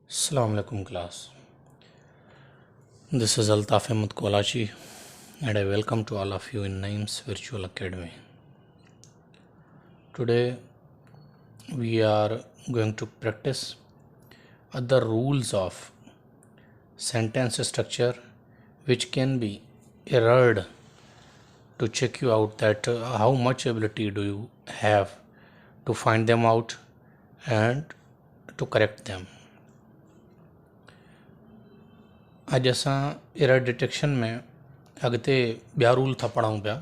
Assalamu alaikum class. This is Altaf Ahmed Kolachi and I welcome to all of you in Naeem's Virtual Academy. Today we are going to practice other rules of sentence structure which can be errored to check you out that how much ability do you have to find them out and to correct them. अॼु असां error detection में अॻिते ॿिया rule था पढ़ूं पिया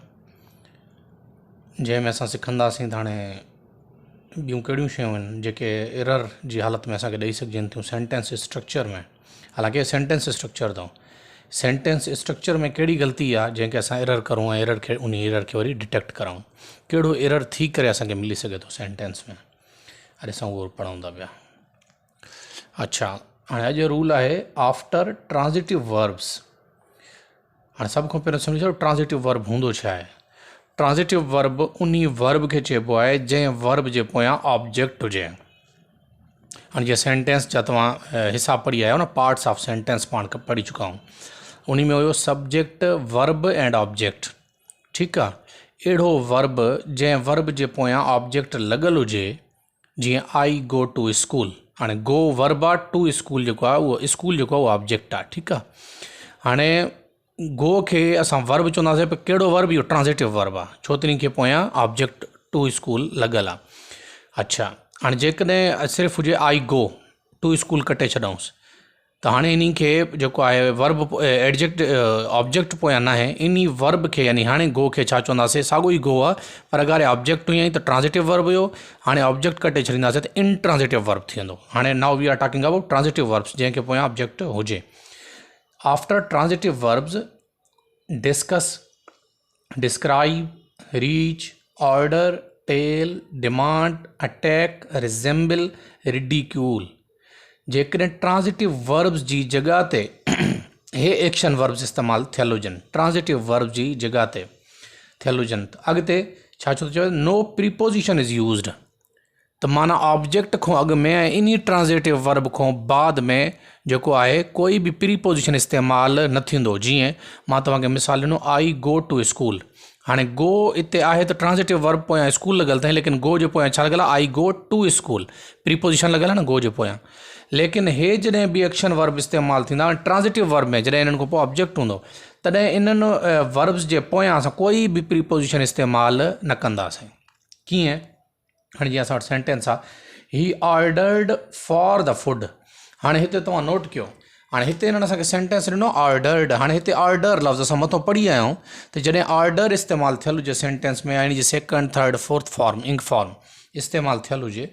जंहिंमें असां सिखंदासीं त हाणे ॿियूं कहिड़ियूं शयूं आहिनि जेके एरर जी हालत में असांखे ॾेई सघजनि थियूं सेंटेंस स्ट्रक्चर में। हालांकि सेंटेंस स्ट्रक्चर अथऊं, सेंटेंस स्ट्रक्चर में कहिड़ी ग़लती आहे जंहिंखे असां एरर करूं ऐं एरर खे उन एरर खे वरी डिटेक्ट कराऊं, कहिड़ो एरर थी करे असांखे मिली सघे थो सेंटेंस में। अॼु असां उहो पढ़ूं था पिया। अच्छा, हाँ अॼु रूल है आफ्टर ट्रांजिटिव वर्ब्स। हाँ सब को पहिरियों सम्झो ट्रांजिटिव वर्ब होंदो छा है। ट्रांजिटिव वर्ब उन्हीं वर्ब के चइबो है जै वर्ब जे पोयां ऑब्जेक्ट हुजे। हाँ जो सेंटेंस जा तव्हां हिस्सा पढ़ी आयो न, पार्ट्स ऑफ सेंटेंस पाण पढ़ी चुका हूँ, उन्हीं में हुयो सब्जेक्ट वर्ब एंड ऑब्जेक्ट। ठीक है, अहिड़ो वर्ब जै वर्ब जे पोयां ऑब्जेक्ट लगल हुजे, जी आई गो टू स्कूल। हाँ गो वर्ब आ, टू स्कूल जो वो स्कूल जो वो ऑब्जेक्ट आ। ठीक है, हाँ गो के असां वर्ब चवंदासीं पर कहिड़ो वर्ब, इहो ट्रांजिटिव वर्ब आ, छो त इनखे पोयां ऑब्जेक्ट टू स्कूल लगल आ। अच्छा, हाँ जेकॾहिं सिर्फ़ु हुजे आई गो टू स्कूल कटे छॾऊंसि त हाणे इन्ही खे जेको आहे वर्ब एडजेक्ट ऑब्जेक्ट पोयां न आहे, इन्ही वर्ब खे यानी हाणे गो खे छा चवंदासीं, साॻियो ई गो आहे पर अगरि ऑब्जेक्ट हुई त ट्रांजिटिव वर्ब हुयो, हाणे ऑब्जेक्ट कटे छॾींदासीं त इनट्रांजिटिव वर्ब थी वेंदो। हाणे now we are talking about transitive verbs जंहिंखे पोयां ऑब्जेक्ट हुजे। After transitive verbs discuss, describe, reach, order, tell, demand, attack, resemble, ridicule. जेकॾहिं ट्रांजिटिव वर्ब्स जी जगह ते हे एक्शन वर्ब्स इस्तेमालु थियल हुजनि, ट्रांजिटिव वर्ब जी जगह ते थियल हुजनि त अॻिते छा छो थो चवे, नो प्रीपोजिशन इज़ यूज़ड। त माना ऑब्जेक्ट खां अॻु में ऐं इन्ही ट्रांजिटिव वर्ब खां बाद में जेको आहे कोई बि प्रीपोजिशन इस्तेमालु न थींदो। जीअं मां तव्हांखे मिसाल ॾिनो, आई गो टू स्कूल। हाणे गो इते आहे त ट्रांजिटिव वर्ब पोयां स्कूल लॻल अथई, लेकिन गो जे पोयां छा लॻल आहे, आई गो टू स्कूल, प्रीपोजिशन लॻल आहे न गो जे पोयां। लेकिन हे जॾहिं बि एक्शन वर्ब इस्तेमालु थींदा ट्रांजिटिव वर्ब में, जॾहिं इन्हनि खां पोइ ऑब्जेक्ट हूंदो, तॾहिं इन्हनि वर्ब्स जे पोयां असां कोई बि प्रीपोजिशन इस्तेमालु न कंदासीं। कीअं, हाणे जीअं असां वटि सेंटेंस आहे, he ordered for the food. हाणे हिते तव्हां नोट कयो, हाणे हिते हिननि असांखे सेंटेंस ॾिनो ऑर्डर्ड। हाणे हिते ऑर्डर लफ़्ज़ असां मथां पढ़ी आया आहियूं त जॾहिं ऑर्डर इस्तेमालु थियल हुजे सेंटेंस में, यानी जी second, third, fourth form, ing form इस्तेमालु थियल हुजे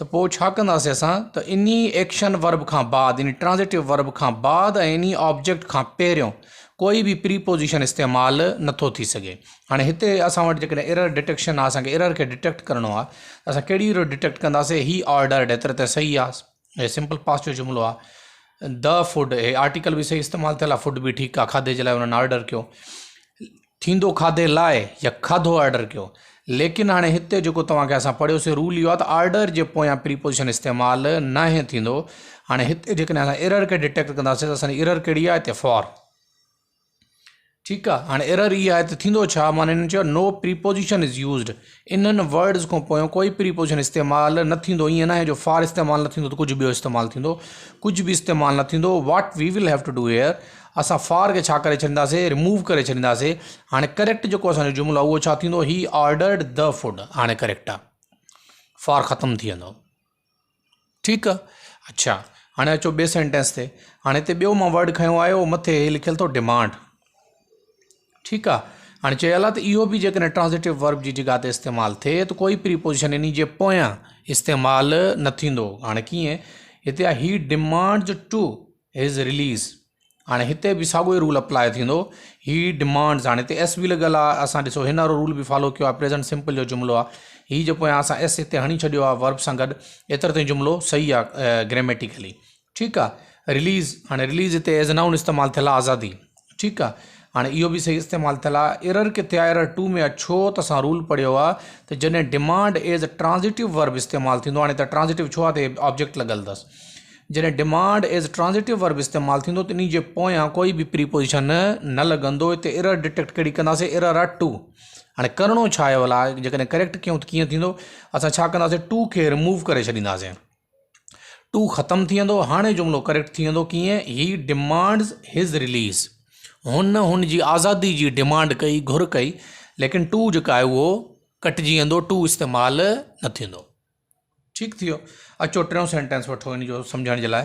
त पोइ छा कंदासीं असां, त इन्ही एक्शन वर्ब खां बाद, इन ट्रांजिटिव वर्ब खां बाद ऐं इन्ही ऑब्जेक्ट खां पहिरियों कोई बि प्रीपोजिशन इस्तेमालु नथो थी सघे। हाणे हिते असां वटि जेकॾहिं एरर डिटेक्शन आहे, असांखे एरर खे डिटेक्ट करिणो आहे, असां कहिड़ी एरर डिटेक्ट कंदासीं, ही ऑर्डर्ड, एतिरे त सही आहे, हे सिंपल पास्ट जो जुमिलो आहे। द फूड, हे आर्टिकल बि सही इस्तेमालु थियल आहे, फूड बि ठीकु आहे, खाधे जे लाइ उन्हनि ऑर्डर कयो, थींदो खाधे लाइ या खाधो ऑर्डर कयो। लेकिन हाणे हिते जेको तव्हांखे असां पढ़ियोसीं रूल इहो आहे त ऑर्डर जे पोयां प्रीपोजिशन इस्तेमालु न थींदो। हाणे हिते जेकॾहिं असां एरर खे डिटेक्ट कंदासीं त असांजी एरर कहिड़ी आहे, हिते फॉर। ठीकु आहे, हाणे एरर इहा आहे त थींदो छा, माना हिननि चयो नो प्रीपोजिशन इज़ यूज़ड। इन्हनि वर्ड्स खां पोयों कोई प्रीपोजिशन इस्तेमालु न थींदो। ईअं न आहे जो फॉर इस्तेमालु न थींदो त कुझु ॿियो इस्तेमालु थींदो, कुझु बि इस्तेमालु न थींदो। What we will have to do here, असां फॉर खे छा करे छॾींदासीं, रिमूव करे छॾींदासीं। हाणे करेक्ट जेको असांजो जुमिलो आहे उहो छा थींदो, ही ऑर्डर्ड द फूड। हाणे करेक्ट आहे, फॉर ख़तमु थी वेंदो। ठीकु आहे। अच्छा, हाणे अचो ॿिए सेंटेंस ते। हाणे हिते ॿियो मां वर्ड खयो आहे, मथे लिखियलु अथव डिमांड। ठीकु आहे, हाणे चयल आहे त इहो बि जेकॾहिं ट्रांजिटिव वर्ब जी जॻह ते इस्तेमालु थिए त कोई प्रीपोजिशन इन जे पोयां इस्तेमालु न थींदो। हाणे कीअं, हिते आहे ही डिमांड्स टू हिज रिलीज़। हाणे हिते बि साॻियो ई रूल अप्लाई थींदो, ही डिमांड्स। हाणे हिते एस बि लॻल आहे, असां ॾिसो हिन वारो रूल बि फॉलो कयो आहे, प्रेजेंट सिंपल जो जुमिलो आहे, ही जे पोयां असां एस हिते हणी छॾियो आहे वर्ब सां गॾु, एतिरो ताईं जुमिलो सही आहे ग्रामेटिकली। ठीकु आहे। रिलीज़, हाणे रिलीज़ हिते एज़ नाउन इस्तेमालु थियल आहे, आज़ादी। ठीकु आहे, हाणे इहो बि सही इस्तेमालु थियल आहे। एरर किथे आहे, एरर 2 में आहे, छो त असां रूल पढ़ियो आहे त जॾहिं डिमांड एज़ ट्रांजिटिव वर्ब इस्तेमालु थींदो, हाणे त ट्रांजिटिव छो आहे त ऑब्जेक्ट लॻल अथसि, जॾहिं डिमांड एज़ ट्रांज़िटिव वर्ब इस्तेमालु थींदो त इन जे पोयां कोई बि प्रीपोजिशन न लॻंदो। हिते एरर डिटेक्ट कहिड़ी कंदासीं, एरर आहे टू। हाणे करिणो छा आहे भला, जेकॾहिं करेक्ट कयूं त कीअं थींदो, असां छा कंदासीं, टू खे रिमूव करे छॾींदासीं, टू ख़तमु थी वेंदो। हाणे जुमिलो करेक्ट थी वेंदो कीअं, ही डिमांड्स हिज रिलीज़, हुन जी आज़ादी जी डिमांड कई, घुर कई, लेकिन टू जेका आहे उहो कटिजी वेंदो, टू इस्तेमालु न थींदो। ठीकु थी वियो। अचो टियों सेंटेंस वठो इन जो सम्झण जे लाइ।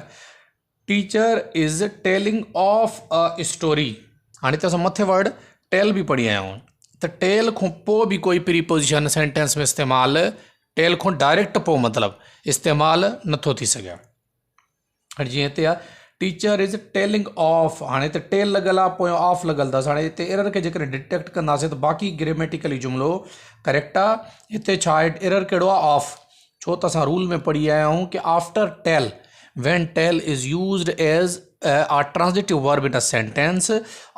Teacher is telling of a story. हाणे त असां मथे वर्ड टेल बि पढ़ी आया आहियूं, त टेल खां पोइ बि कोई प्रीपोजिशन सेंटेंस में इस्तेमालु, टेल खां डायरेक्ट पोइ मतिलबु इस्तेमालु नथो थी सघे। हाणे जीअं हिते आहे टीचर इज़ टेलिंग ऑफ, हाणे त टेल लॻल आहे, पोइ ऑफ लॻल अथसि। हाणे हिते एरर खे जेकॾहिं डिटेक्ट कंदासीं त बाक़ी ग्रेमेटिकली जुमिलो करेक्ट आहे। हिते छा आहे, एरर कहिड़ो आहे, ऑफ। छो त असां रूल में पढ़ी आया आहियूं कि after tell, when tell is used as a transitive verb in a sentence,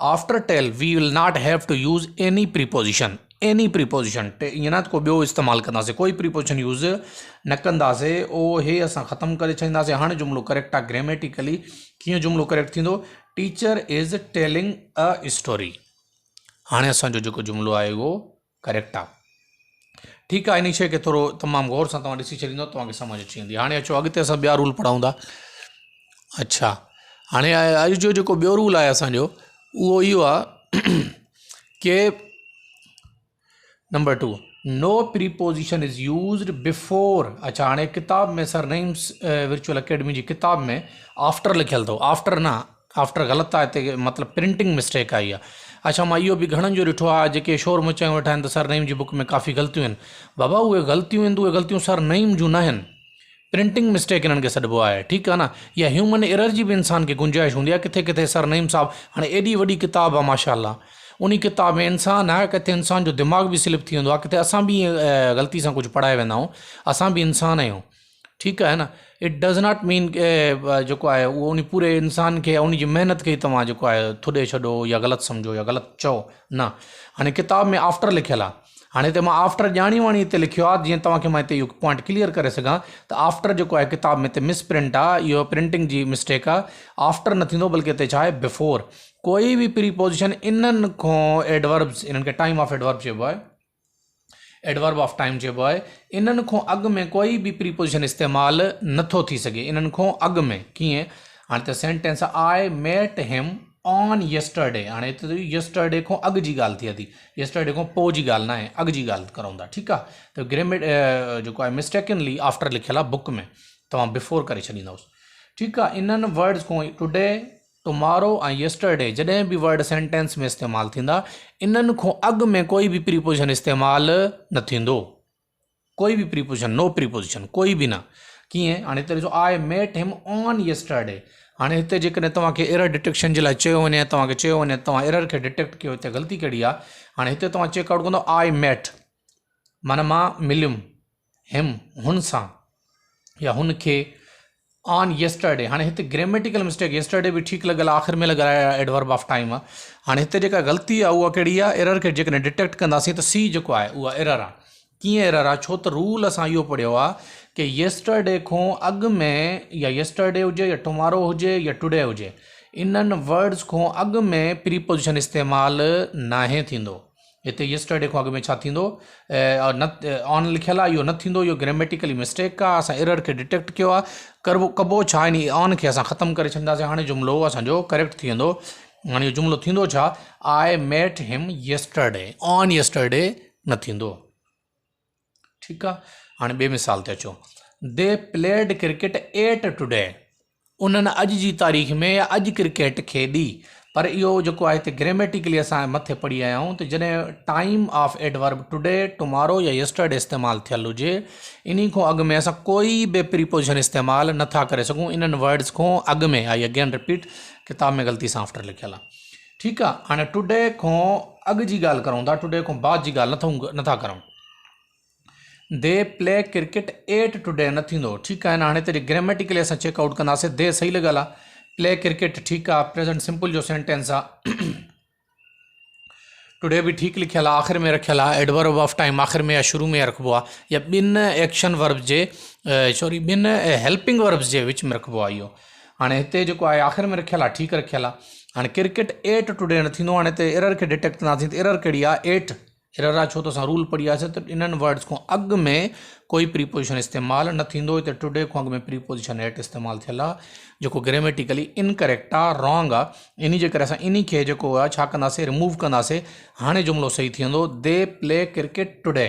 after tell we will not have to use any preposition, ईअं न को ॿियो इस्तेमालु कंदासीं, कोई प्रीपोजिशन यूज़ न कंदासीं, ओ हे असां ख़तमु करे छॾींदासीं। हाणे जुमिलो करेक्ट आहे ग्रेमेटिकली। कीअं जुमिलो करेक्ट थींदो, teacher is telling a story. हाणे असांजो जेको जुमिलो आहे उहो करेक्ट आहे। ठीकु आहे, इन शइ खे थोरो तमामु गौर सां तव्हां ॾिसी छॾींदो, तव्हांखे सम्झ अची वेंदी। हाणे अचो अॻिते असां ॿिया रूल पढ़ूं था। अच्छा, हाणे अॼु जो जेको ॿियो रूल आहे असांजो, उहो इहो आहे कि number 2, no preposition is used before. अच्छा, हाणे किताब में सरनेम्स वर्चुअल अकेडमी जी किताब में आफ्टर लिखियलु अथव, आफ्टर न, आफ्टर ग़लति आहे, हिते मतिलबु प्रिंटिंग मिस्टेक आई आहे। अच्छा, मां इहो बि घणनि जो ॾिठो आहे जेके शोर मचायूं वेठा आहिनि त सरनेम जी बुक में काफ़ी ग़लतियूं आहिनि। बाबा उहे ग़लतियूं आहिनि, उहे ग़लतियूं सरनेम जूं न आहिनि, प्रिंटिंग मिस्टेक इन्हनि खे सॾिबो आहे। ठीकु आहे न, या ह्यूमन एरर जी बि इंसान खे गुंजाइश हूंदी आहे, किथे किथे सरनेम साहब, हाणे एॾी वॾी किताब आहे माशाअल्लाह, उन किताब में इंसान आहे, किथे इंसान जो दिमाग़ बि स्लिप थी वेंदो आहे, किथे असां बि ग़लती सां कुझु पढ़ाए वेंदा आहियूं, असां बि इंसान आहियूं। ठीकु आहे न, इट डज़ नॉट मीन जेको आहे उहो उन पूरे इंसान खे, उन जी महिनत खे तव्हां जेको आहे थुॾे छॾो या ग़लति सम्झो या ग़लति चओ न। हाणे किताब में आफ्टर लिखियलु आहे, हाणे हिते मां आफ्टर ॼाणी वाणी हिते लिखियो आहे, जीअं तव्हांखे मां हिते इहो पॉइंट क्लियर करे सघां त आफ्टर जेको आहे किताब में हिते मिसप्रिंट आहे, इहो प्रिंटिंग जी मिस्टेक आहे। आफ्टर न थींदो, बल्कि हिते छा आहे बिफोर। कोई बि प्रीपोजिशन इन्हनि खां एडवर्ब्स, इन्हनि खे टाइम ऑफ एडवर्ब चइबो आहे, एडवर्ब ऑफ टाइम चइबो आहे, इन्हनि खां अॻु में कोई बि प्रीपोजिशन इस्तेमालु नथो थी सघे, इन्हनि खां अॻु में। कीअं, हाणे त सेंटेंस आई मेट हिम ऑन यस्टरडे, हाणे हिते यस्टरडे खां अॻु जी ॻाल्हि थिए थी, यस्टरडे खां पोइ जी ॻाल्हि न आहे, अॻु जी ॻाल्हि करूं था। ठीकु आहे, त जेको आहे मिस्टेकनली आफ्टर लिखियलु आहे बुक में, तव्हां बिफोर करे छॾींदुसि। ठीकु आहे, इन्हनि वर्ड्स खां टुडे, टुमारो ऐं यस्टरडे जॾहिं बि वर्ड सेंटेंस में इस्तेमालु थींदा, इन्हनि खां अॻु में कोई बि प्रीपोजिशन इस्तेमालु न थींदो, कोई बि प्रीपोजिशन, नो प्रीपोजिशन, कोई बि न। कीअं, हाणे हिते ॾिसो आई मेट हिम ऑन यस्टरडे। हाणे हिते जेकॾहिं तव्हांखे एरर डिटेक्शन जे लाइ चयो वञे, तव्हांखे चयो वञे तव्हां एरर खे डिटेक्ट कयो, हिते ग़लती कहिड़ी आहे। हाणे हिते तव्हां चेकआउट कंदो आई मेट, माना मां मिलियुमि हिम, हुन सां या हुनखे, ऑन यस्टरडे। हाणे हिते ग्रेमेटिकल मिस्टेक, यस्टरडे बि ठीकु लॻल आहे, आख़िर में लॻल आहे, एडवर्ब ऑफ टाइम आहे। हाणे हिते जेका ग़लती आहे उहा कहिड़ी आहे, एरर खे जेकॾहिं डिटेक्ट कंदासीं त सी जेको आहे उहा एरर आहे। कीअं एरर आहे, छो त रूल असां इहो पढ़ियो आहे कि यस्टरडे खां अॻु में, या यस्टरडे हुजे या टुमारो हुजे या टुडे हुजे, इन्हनि वर्ड्स खां अॻु में प्रीपोजिशन इस्तेमालु नाहे थींदो। हिते यस्टरडे खां अॻु में छा थींदो, न ऑन लिखियलु आहे, इहो न थींदो, इहो ग्रेमेटिकली मिस्टेक आहे, असां एरर खे डिटेक्ट कयो आहे, कबो छा इन ऑन खे असां ख़तमु करे छॾींदासीं। हाणे जुमिलो असांजो करेक्ट थी वेंदो। हाणे इहो जुमिलो थींदो छा, आई मेट हिम यस्टरडे, ऑन यस्टरडे न थींदो। ठीकु आहे, हाणे ॿिए मिसाल ते अचो। They played cricket at today, उन्हनि अॼु जी तारीख़ में या अॼु क्रिकेट खेॾी। पर इहो जेको आहे हिते ग्रेमेटिकली असां मथे पढ़ी आया आहियूं त जॾहिं time of adverb today, tomorrow या यस्टरडे इस्तेमालु थियलु हुजे, इन खां अॻु में असां कोई बि प्रीपोजिशन इस्तेमालु नथा करे सघूं, इन्हनि वर्ड्स खां अॻु में। आई अगेन रिपीट, किताब में ग़लती सां आफ्टर लिखियलु आहे। ठीकु आहे, हाणे टुडे खां अॻु जी ॻाल्हि करूं था, टुडे खां बाद जी ॻाल्हि नथा करूं। They play cricket at today न थींदो। ठीकु आहे न, हाणे हिते ग्रेमेटिकली असां चेकआउट कंदासीं। दे सही लॻल आहे, प्ले क्रिकेट ठीकु आहे, प्रेज़ेंट सिंपल जो सेंटेंस आहे। टुडे बि ठीकु लिखियलु आहे, आख़िर में रखियलु आहे, एडवर्ब ऑफ टाइम आख़िर में या शुरू में रखिबो आहे, या ॿिनि एक्शन वर्ब जे सॉरी ॿिनि हेल्पिंग वर्ब्स जे विच में रखिबो आहे इहो। हाणे हिते जेको आहे आख़िर में रखियलु आहे, ठीकु रखियलु आहे। हाणे क्रिकेट एट टुडे न थींदो। हाणे हिते एरर खे डिटेक्ट कंदासीं त एरर कहिड़ी आहे, एट एरर आहे। छो त असां रूल पढ़ी आयासीं त इन्हनि वर्ड्स खां अॻु में कोई प्रीपोजिशन इस्तेमालु न थींदो। हिते टुडे खां अॻु में प्रीपोजिशन एट इस्तेमालु थियल आहे, जेको ग्रामेटिकली इनकरेक्ट आहे, रॉन्ग आहे। इन जे करे असां इन खे जेको आहे छा कंदासीं, रिमूव कंदासीं। हाणे जुमिलो सही थी वेंदो, दे प्ले क्रिकेट टुडे।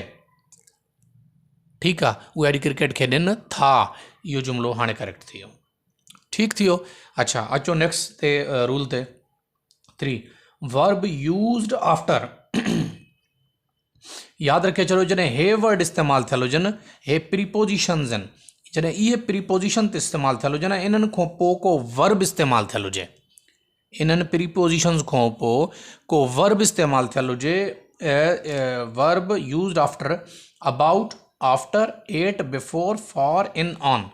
ठीकु आहे, उहे अॼु क्रिकेट खेॾनि था। इहो जुमिलो हाणे करेक्ट थी वियो, ठीकु थी वियो। अच्छा, अचो नेक्स्ट ते रूल ते 3 वर्ब यूज़्ड आफ्टर। यादि रखे छॾियो, जॾहिं हे वर्ड इस्तेमालु थियल हुजनि, हे प्रीपोजिशन्स आहिनि, जॾहिं इहे प्रीपोजिशन ते इस्तेमालु थियल हुजनि, इन्हनि खां पोइ को वर्ब इस्तेमालु थियल हुजे, इन्हनि प्रीपोजिशन्स खां पोइ को वर्ब इस्तेमालु थियल हुजे, verb used after, about, after, at, before, for, in, on.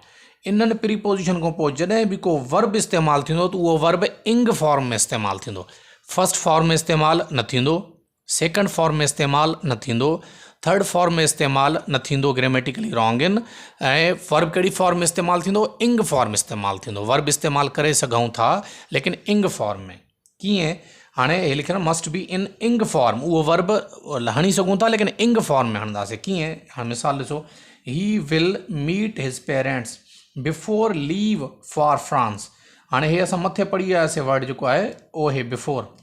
इन्हनि प्रीपोजिशन खां पोइ जॾहिं बि को वर्ब इस्तेमालु थींदो त उहो वर्ब इंग फॉर्म में इस्तेमालु थींदो। फर्स्ट फॉर्म में इस्तेमालु न थींदो, सेकंड फॉर्म में इस्तेमालु न थींदो, थर्ड फॉर्म में इस्तेमालु न थींदो, ग्रामेटिकली रॉन्ग आहिनि। ऐं वर्ब कहिड़ी फॉर्म में इस्तेमालु थींदो, इंग फॉर्म इस्तेमालु थींदो। वर्ब इस्तेमालु करे सघूं था लेकिन इंग फॉर्म में। कीअं, हाणे हे लिखियल मस्ट बी इन इंग फॉर्म, उहो वर्ब हणी सघूं था लेकिन इंग फॉर्म में हणंदासीं। कीअं, हाणे मिसाल ॾिसो, ही विल मीट हिज parents before leave for France. हाणे हे असां मथे पढ़ी आयासीं वर्ड जेको आहे उहो हे बिफोर।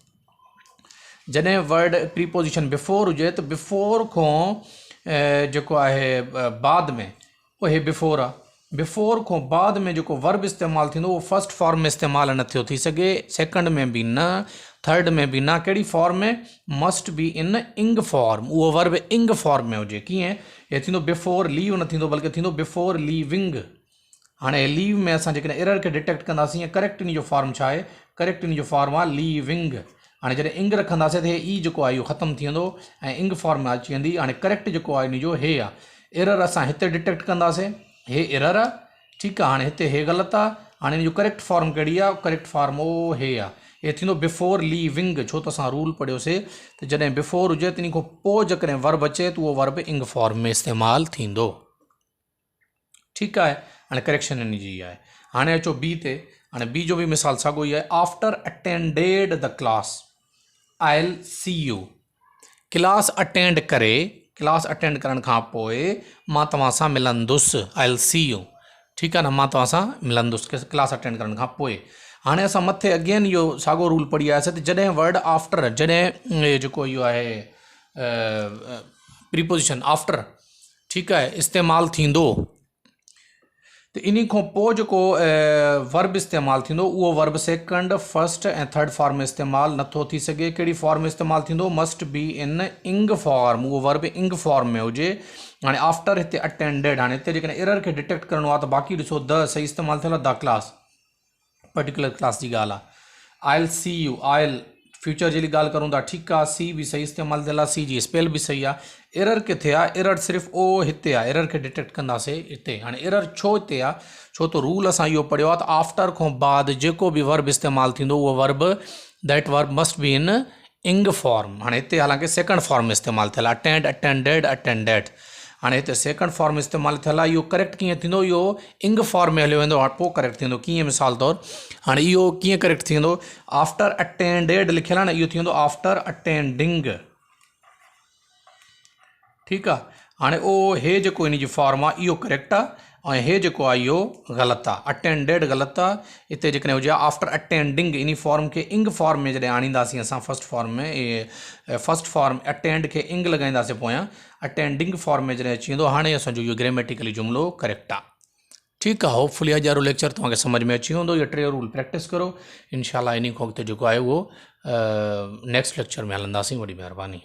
जॾहिं वर्ड प्रीपोजिशन बिफोर हुजे त बिफोर खां जेको आहे बाद में उहो हे बिफोर आहे। बिफोर खां बाद में जेको वर्ब इस्तेमालु थींदो उहो फर्स्ट फॉर्म में इस्तेमालु न थियो थी सघे, सेकंड में बि न, थर्ड में बि न। कहिड़ी फॉर्म में, मस्ट बी इन इंग फॉर्म, उहो वर्ब इंग फॉर्म में हुजे। कीअं, हे थींदो बिफोर लीव न थींदो बल्कि थींदो बिफोर लीविंग। हाणे लीव में असां जेकॾहिं एरर खे डिटेक्ट कंदासीं, करेक्ट इन जो फॉर्म छा आहे, करेक्ट इन जो फॉर्म आहे लीविंग। हाणे जॾहिं इंग रखंदासीं त हे ई जेको आहे इहो ख़तमु थी वेंदो ऐं इंग फॉर्म में अची वेंदी। हाणे करेक्ट जेको आहे इन जो हे आहे। एरर असां हिते डिटेक्ट कंदासीं, हे एरर आहे, ठीकु आहे। हाणे हिते हे ग़लति आहे। हाणे इन जो करेक्ट फॉर्म कहिड़ी आहे, करेक्ट फॉर्म ओ हे आहे, हे थींदो बिफोर लीविंग। छो त असां रूल पढ़ियोसीं त जॾहिं बिफोर हुजे त इन खां पोइ जेकॾहिं वर्ब अचे त उहो वर्ब इंग फॉर्म में इस्तेमालु थींदो, ठीकु आहे। हाणे करेक्शन इन जी आहे। हाणे अचो बी ते। हाणे बी जो बि मिसाल साॻियो ई आहे। After attended the class I will see U. Class attend करे, क्लास अटेंड करण खां पोइ मां तव्हां सां मिलंदुसि, आई विल सी यू, ठीकु आहे न, मां तव्हां सां मिलंदुसि क्लास अटेंड करण खां पोइ। हाणे असां मथे अगेन इहो साॻियो रूल पढ़ी आयासीं त जॾहिं वर्ड आफ्टर, जॾहिं जेको इहो आहे प्रीपोजिशन आफ्टर, ठीकु आहे, इस्तेमालु थींदो त इन खां पोइ जेको वर्ब इस्तेमालु थींदो उहो वर्ब सेकंड, फर्स्ट ऐं थर्ड फॉर्म में इस्तेमालु नथो थी सघे। कहिड़ी फॉर्म में इस्तेमालु थींदो, मस्ट बी इन इंग फॉर्म, उहो वर्ब इंग फॉर्म में हुजे। हाणे आफ्टर हिते अटेंडेड, हाणे हिते जेकॾहिं एरर खे डिटेक्ट करिणो आहे त बाक़ी ॾिसो द सही इस्तेमालु थियल आहे, द क्लास पर्टिकुलर क्लास जी ॻाल्हि आहे। I will see you, I will future जी ॻाल्हि करूं था, ठीकु आहे। सी बि सही इस्तेमालु थियल आहे, सी जी स्पेल बि सही आहे। एरर किथे आहे, एरर सिर्फ़ु ओ हिते आहे, एरर खे डिटेक्ट कंदासीं हिते। हाणे एरर छो हिते आहे, छो त रूल असां इहो पढ़ियो आहे त आफ्टर खां बाद जेको बि वर्ब इस्तेमालु थींदो उहो verb, that verb must be in इंग फॉर्म। हाणे हिते हालांकि सेकंड फॉर्म में इस्तेमालु थियल आहे, अटेंड, अटेंडेड, अटेंडेड। हाणे हिते सेकंड फॉर्म में इस्तेमालु थियल आहे। इहो करेक्ट कीअं थींदो, इहो इंग फॉर्म में हलियो वेंदो, पोइ करेक्ट थींदो। कीअं, मिसाल तौरु हाणे इहो कीअं करेक्ट थींदो, आफ्टर अटेंडेड लिखियलु आहे न, इहो थींदो आफ्टर अटेंडिंग, ठीकु आहे। हाणे ओ हे जेको इन जी फॉर्म आहे इहो करेक्ट आहे ऐं हे जेको आहे इहो ग़लति आहे। अटेंडेड ग़लति आहे, हिते जेकॾहिं हुजे आफ्टर अटेंडिंग, इन फॉर्म खे इंग फॉर्म में जॾहिं आणींदासीं असां फर्स्ट फॉर्म में, फर्स्ट फॉर्म अटेंड खे इंग लॻाईंदासीं पोयां, अटेंडिंग फॉर्म में जॾहिं अची वेंदो, हाणे असांजो इहो ग्रामेटिकली जुमिलो करेक्ट आहे, ठीकु आहे। होपफुली अॼु वारो लेक्चर तव्हांखे सम्झ में अची वेंदो। इहे 3 रूल प्रैक्टिस करो, इनशाला इन खां अॻिते जेको आहे उहो नेक्स्ट लेक्चर में हलंदासीं। वॾी महिरबानी।